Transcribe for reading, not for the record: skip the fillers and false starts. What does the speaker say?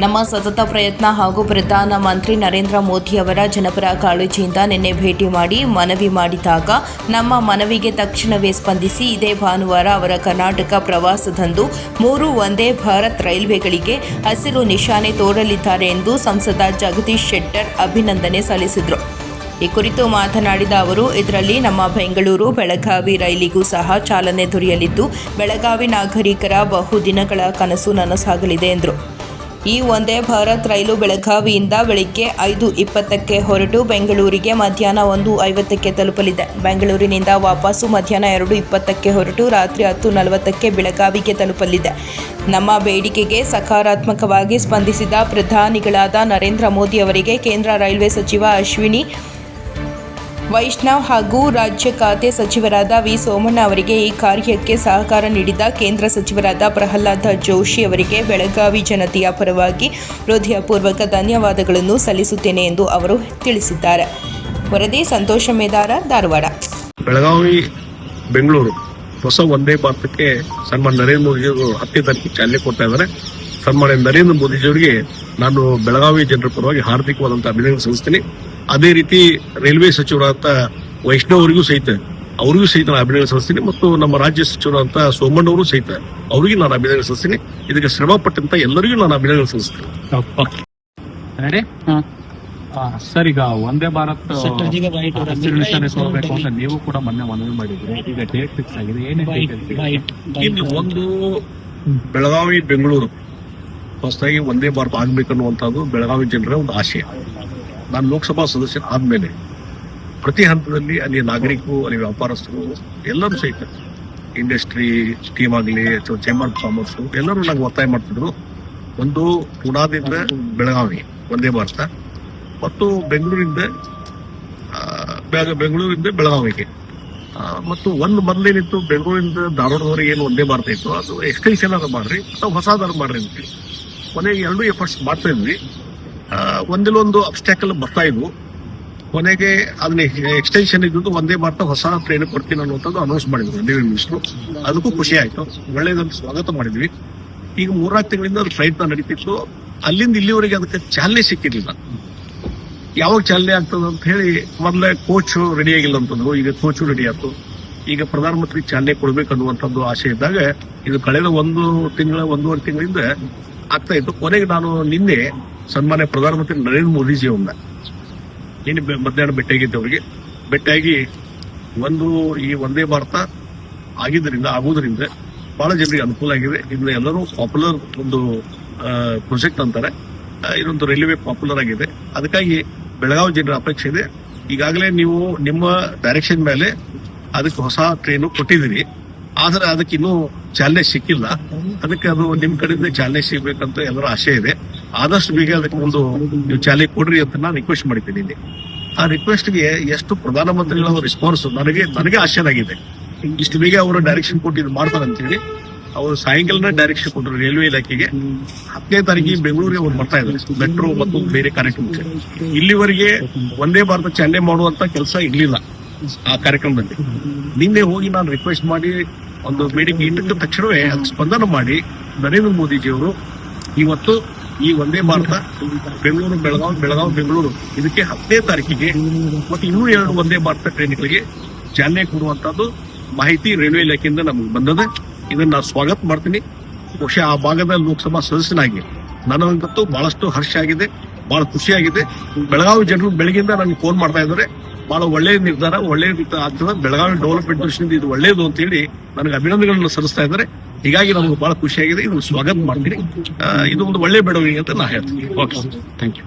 ನಮ್ಮ ಸತತ ಪ್ರಯತ್ನ ಹಾಗೂ ಪ್ರಧಾನಮಂತ್ರಿ ನರೇಂದ್ರ ಮೋದಿಯವರ ಜನಪರ ಕಾಳಜಿಯಿಂದ ನಿನ್ನೆ ಭೇಟಿ ಮಾಡಿ ಮನವಿ ಮಾಡಿದಾಗ ನಮ್ಮ ಮನವಿಗೆ ತಕ್ಷಣವೇ ಸ್ಪಂದಿಸಿ ಇದೇ ಭಾನುವಾರ ಅವರ ಕರ್ನಾಟಕ ಪ್ರವಾಸದಂದು 3 ವಂದೇ ಭಾರತ್ ರೈಲ್ವೆಗಳಿಗೆ ಹಸಿರು ನಿಶಾನೆ ತೋರಲಿದ್ದಾರೆ ಎಂದು ಸಂಸದ ಜಗದೀಶ್ ಶೆಟ್ಟರ್ ಅಭಿನಂದನೆ ಸಲ್ಲಿಸಿದರು. ಈ ಕುರಿತು ಮಾತನಾಡಿದ ಅವರು, ಇದರಲ್ಲಿ ನಮ್ಮ ಬೆಂಗಳೂರು ಬೆಳಗಾವಿ ರೈಲಿಗೂ ಸಹ ಚಾಲನೆ ದೊರೆಯಲಿದ್ದು, ಬೆಳಗಾವಿ ನಾಗರಿಕರ ಬಹುದಿನಗಳ ಕನಸು ನನಸಾಗಲಿದೆ ಎಂದರು. ಈ ವಂದೇ ಭಾರತ್ ರೈಲು ಬೆಳಗಾವಿಯಿಂದ ಬೆಳಗ್ಗೆ 5:20ಕ್ಕೆ ಹೊರಟು ಬೆಂಗಳೂರಿಗೆ ಮಧ್ಯಾಹ್ನ 1:50ಕ್ಕೆ ತಲುಪಲಿದೆ. ಬೆಂಗಳೂರಿನಿಂದ ವಾಪಸ್ಸು ಮಧ್ಯಾಹ್ನ 2:20ಕ್ಕೆ ಹೊರಟು ರಾತ್ರಿ 10:40ಕ್ಕೆ ಬೆಳಗಾವಿಗೆ ತಲುಪಲಿದೆ. ನಮ್ಮ ಬೇಡಿಕೆಗೆ ಸಕಾರಾತ್ಮಕವಾಗಿ ಸ್ಪಂದಿಸಿದ ಪ್ರಧಾನಿಗಳಾದ ನರೇಂದ್ರ ಮೋದಿ ಅವರಿಗೆ ಕೇಂದ್ರ ರೈಲ್ವೆ ಸಚಿವ ಅಶ್ವಿನಿ ವೈಷ್ಣವ್ ಹಾಗೂ ರಾಜ್ಯ ಖಾತೆ ಸಚಿವರಾದ ವಿ ಸೋಮಣ್ಣ ಅವರಿಗೆ ಈ ಕಾರ್ಯಕ್ಕೆ ಸಹಕಾರ ನೀಡಿದ ಕೇಂದ್ರ ಸಚಿವರಾದ ಪ್ರಹ್ಲಾದ ಜೋಶಿ ಅವರಿಗೆ ಬೆಳಗಾವಿ ಜನತೆಯ ಪರವಾಗಿ ಹೃದಯಪೂರ್ವಕ ಧನ್ಯವಾದಗಳನ್ನು ಸಲ್ಲಿಸುತ್ತೇನೆ ಎಂದು ಅವರು ತಿಳಿಸಿದ್ದಾರೆ. ವರದಿ ಸಂತೋಷ ಮೇದಾರ, ಧಾರವಾಡ. ಬೆಳಗಾವಿ ಬೆಂಗಳೂರು ಹೊಸ ವಂದೇ ಭಾರತಕ್ಕೆ ಸನ್ಮಾನ ನರೇಂದ್ರ ಮೋದಿಯವರು 10ನೇ ತಾರೀಕು ಚಾಲನೆ ಕೊಡ್ತಾ ಇದ್ದಾರೆ. ಸನ್ಮಾನ ನರೇಂದ್ರ ಮೋದಿಜಿಯವರಿಗೆ ನಾನು ಬೆಳಗಾವಿ ಜನರ ಪರವಾಗಿ ಹಾರ್ದಿಕವಾದಂತಹ ಅಭಿನಂದನೆ ಸಲ್ಲಿಸ್ತೀನಿ. ಅದೇ ರೀತಿ ರೈಲ್ವೆ ಸಚಿವರಾದ ವೈಷ್ಣವ್ ಅವರಿಗೂ ಸಹಿತ ನಾನು ಅಭಿನಂದನೆ ಸಲ್ಲಿಸ್ತೀನಿ ಮತ್ತು ನಮ್ಮ ರಾಜ್ಯ ಸಚಿವರಾದಂತಹ ಸೋಮಣ್ಣ ಅವರು ಸಹಿತ ಅವರಿಗೆ ನಾನು ಅಭಿನಂದನೆ ಸಲ್ಲಿಸ್ತೀನಿ. ಇದಕ್ಕೆ ಶ್ರಮ ಪಟ್ಟಂತ ಎಲ್ಲರಿಗೂ ನಾನು ಅಭಿನಂದನೆ ಸಲ್ಲಿಸ್ತೀನಿ. ಸರ್, ಈಗ ವಂದೇ ಭಾರತ್ ಹಸಿರು ನಿಶಾನೆ ತೋರಬೇಕು ಅಂತ ನೀವು ಕೂಡ ಮೊನ್ನೆ ಮನವಿ ಮಾಡಿದ್ರಿ. ಈಗ ಡೇಟ್ ಫಿಕ್ಸ್ ಆಗಿದೆ, ಇಲ್ಲಿ ಒಂದು ಬೆಳಗಾವಿ ಬೆಂಗಳೂರು ಹೊಸದಾಗಿ ವಂದೇ ಭಾರತ್ ಆಗ್ಬೇಕನ್ನುವಂಥದ್ದು ಬೆಳಗಾವಿ ಜನರ ಒಂದು ಆಶಯ. ನಾನು ಲೋಕಸಭಾ ಸದಸ್ಯ ಆದ್ಮೇಲೆ ಪ್ರತಿ ಹಂತದಲ್ಲಿ ಅಲ್ಲಿ ನಾಗರಿಕರು, ಅಲ್ಲಿ ವ್ಯಾಪಾರಸ್ಥರು ಎಲ್ಲರೂ ಸಹಿತ ಇಂಡಸ್ಟ್ರಿ ಟೀಮ್ ಆಗಲಿ ಅಥವಾ ಚೇಂಬರ್ ಆಫ್ ಕಾಮರ್ಸ್ ಎಲ್ಲರೂ ನಂಗೆ ಒತ್ತಾಯ ಮಾಡ್ತಿದ್ರು. ಒಂದು ಪುಣಾದಿಂದ ಬೆಳಗಾವಿ ವಂದೇ ಭಾರತ ಮತ್ತು ಬೆಂಗಳೂರಿಂದ ಬೆಳಗಾವಿಗೆ ಮತ್ತು ಒಂದು ಮೊದಲೇನಿತ್ತು ಬೆಂಗಳೂರಿಂದ ಧಾರವಾಡದವರೆಗೆ ಏನು ಒಂದೇ ಭಾರತ ಇತ್ತು, ಅದು ಎಕ್ಸ್ಟೆನ್ಷನ್ ಅದ ಮಾಡ್ರಿ ಅಥವಾ ಹೊಸದಾರು ಮಾಡ್ರಿ ಅಂತ ಕೊನೆಗೆ 2 ಎಫರ್ಟ್ಸ್ ಮಾಡ್ತಾ ಇದ್ವಿ. ಒಂದಿಲ್ಲೊಂದು ಅಬ್ಸ್ಟ್ಯಾಕಲ್ ಬರ್ತಾ ಇದ್ವು. ಕೊನೆಗೆ ಅದನ್ನ ಎಕ್ಸ್ಟೆನ್ಷನ್ ಇದ್ದು ಒಂದೇ ಭಾರತ ಹೊಸ ಟ್ರೈನ್ ಕೊಡ್ತೀನಿ ಅನ್ನುವಂಥದ್ದು ಅನೌನ್ಸ್ ಮಾಡಿದ್ರು ರೈಲ್ವೆ ಮಿನಿಸ್ಟ್ರು. ಅದಕ್ಕೂ ಖುಷಿ ಆಯ್ತು, ಒಳ್ಳೇದಂತ ಸ್ವಾಗತ ಮಾಡಿದ್ವಿ. ಈಗ 3-4 ತಿಂಗಳಿಂದ ಅದು ಪ್ರಯತ್ನ ನಡೀತಿತ್ತು. ಅಲ್ಲಿಂದ ಇಲ್ಲಿವರೆಗೆ ಅದಕ್ಕೆ ಚಾಲನೆ ಸಿಕ್ಕಿರ್ಲಿಲ್ಲ. ಯಾವಾಗ ಚಾಲನೆ ಆಗ್ತದ ಅಂತ ಹೇಳಿ ಮೊದಲೇ ಕೋಚ್ ರೆಡಿ ಆಗಿಲ್ಲ ಅಂತಂದ್ರು. ಈಗ ಕೋಚು ರೆಡಿ ಆಯ್ತು. ಈಗ ಪ್ರಧಾನಮಂತ್ರಿ ಚಾಲನೆ ಕೊಡ್ಬೇಕನ್ನುವಂಥದ್ದು ಆಸೆ ಇದ್ದಾಗ ಇದು ಕಳೆದ 1.5 ತಿಂಗಳಿಂದ ಆಗ್ತಾ ಇತ್ತು. ಕೊನೆಗೆ ನಾನು ನಿನ್ನೆ ಸನ್ಮಾನ್ಯ ಪ್ರಧಾನಮಂತ್ರಿ ನರೇಂದ್ರ ಮೋದಿಜಿ ಅವ್ರನ್ನ ಮಧ್ಯಾಹ್ನ ಭೇಟಿಯಾಗಿದ್ದೆ. ಅವರಿಗೆ ಭೇಟಿಯಾಗಿ ಈ ವಂದೇ ಭಾರತ ಆಗುವುದರಿಂದ ಬಹಳ ಜನರಿಗೆ ಅನುಕೂಲ ಆಗಿದೆ. ಇದನ್ನ ಎಲ್ಲರೂ ಪಾಪ್ಯುಲರ್ ಒಂದು ಪ್ರಾಜೆಕ್ಟ್ ಅಂತಾರೆ. ಇದೊಂದು ರೈಲ್ವೆ ಪಾಪ್ಯುಲರ್ ಆಗಿದೆ. ಅದಕ್ಕಾಗಿ ಬೆಳಗಾವಿ ಜನರ ಅಪೇಕ್ಷೆ ಇದೆ. ಈಗಾಗಲೇ ನೀವು ನಿಮ್ಮ ಡೈರೆಕ್ಷನ್ ಮೇಲೆ ಅದಕ್ಕೆ ಹೊಸ ಟ್ರೈನು ಕೊಟ್ಟಿದ್ದೀರಿ, ಆದ್ರೆ ಅದಕ್ಕೆ ಇನ್ನೂ ಚಾಲನೆ ಸಿಕ್ಕಿಲ್ಲ. ಅದಕ್ಕೆ ಅದು ನಿಮ್ ಕಡೆಯಿಂದ ಚಾಲನೆ ಸಿಗ್ಬೇಕಂತ ಎಲ್ಲರ ಆಶೆ ಇದೆ. ಆದಷ್ಟು ಬೇಗ ಅದಕ್ಕೆ ಒಂದು ನೀವು ಚಾಲನೆ ಕೊಡ್ರಿ ಅಂತ ನಾನು ರಿಕ್ವೆಸ್ಟ್ ಮಾಡಿದ್ದೀನಿ. ಆ ರಿಕ್ವೆಸ್ಟ್ಗೆ ಎಷ್ಟು ಪ್ರಧಾನಮಂತ್ರಿಗಳ ರೆಸ್ಪಾನ್ಸ್ ನನಗೆ ಆಶ್ಚರ್ಯ. ಇಷ್ಟು ಬೇಗ ಅವರು ಡೈರೆಕ್ಷನ್ ಕೊಟ್ಟು ಮಾಡ್ತಾರೆ ಅಂತ ಹೇಳಿ ಅವರು ಸಾಯಂಕಾಲನೇ ಡೈರೆಕ್ಷನ್ ಕೊಟ್ಟರು ರೈಲ್ವೆ ಇಲಾಖೆಗೆ. 10ನೇ ತಾರೀಕಿಗೆ ಬೆಂಗಳೂರಿಗೆ ಅವ್ರು ಬರ್ತಾ ಇದ್ದಾರೆ ಮೆಟ್ರೋ ಮತ್ತು ಬೇರೆ ಕಾರ್ಯಕ್ರಮಕ್ಕೆ. ಇಲ್ಲಿವರೆಗೆ ವಂದೇ ಭಾರತ ಚಾಲನೆ ಮಾಡುವಂತ ಕೆಲಸ ಇರ್ಲಿಲ್ಲ ಆ ಕಾರ್ಯಕ್ರಮದಲ್ಲಿ. ನಿನ್ನೆ ಹೋಗಿ ನಾನು ರಿಕ್ವೆಸ್ಟ್ ಮಾಡಿ ಒಂದು ಬೇಡಿಕೆ ಇಟ್ಟಿದ್ದ ತಕ್ಷಣವೇ ಅದಕ್ಕೆ ಸ್ಪಂದನ ಮಾಡಿ ನರೇಂದ್ರ ಮೋದಿಜಿಯವರು ಇವತ್ತು ಈ ವಂದೇ ಭಾರತ ಬೆಳಗಾವಿ ಬೆಂಗಳೂರು ಇದಕ್ಕೆ 10ನೇ ತಾರೀಕಿಗೆ ಮತ್ತು ಇನ್ನೂ 2 ವಂದೇ ಭಾರತ ಟ್ರೈನ್ಗಳಿಗೆ ಚಾಲನೆ ಕೊಡುವಂತದ್ದು ಮಾಹಿತಿ ರೈಲ್ವೆ ಇಲಾಖೆಯಿಂದ ನಮಗೆ ಬಂದದೆ. ಇದನ್ನ ನಾನು ಸ್ವಾಗತ ಮಾಡ್ತೀನಿ. ಬಹುಶಃ ಆ ಭಾಗದ ಲೋಕಸಭಾ ಸದಸ್ಯನಾಗಿ ನನಗಂತೂ ಬಹಳಷ್ಟು ಹರ್ಷ ಆಗಿದೆ, ಬಹಳ ಖುಷಿಯಾಗಿದೆ. ಬೆಳಗಾವಿ ಜನರು ಬೆಳಗ್ಗೆಯಿಂದ ನನಗೆ ಫೋನ್ ಮಾಡ್ತಾ ಇದ್ದಾರೆ, ಬಹಳ ಒಳ್ಳೆಯ ನಿರ್ಧಾರ, ಒಳ್ಳೆಯ ಆಗ್ತದೆ, ಬೆಳಗಾವಿ ಡೆವಲಪ್ಮೆಂಟ್ ದೃಷ್ಟಿಯಿಂದ ಇದು ಒಳ್ಳೆಯದು ಅಂತ ಹೇಳಿ ನನಗೆ ಅಭಿನಂದನೆಗಳನ್ನು ಸಲ್ಲಿಸ್ತಾ ಇದ್ದಾರೆ. ಹೀಗಾಗಿ ನಮಗೆ ಬಹಳ ಖುಷಿಯಾಗಿದೆ. ಇದನ್ನು ಸ್ವಾಗತ ಮಾಡ್ತೀನಿ. ಇದು ಒಂದು ಒಳ್ಳೆಯ ಬೆಳವಣಿಗೆ ಅಂತ ನಾ ಹೇಳ್ತೀನಿ. Okay, thank you.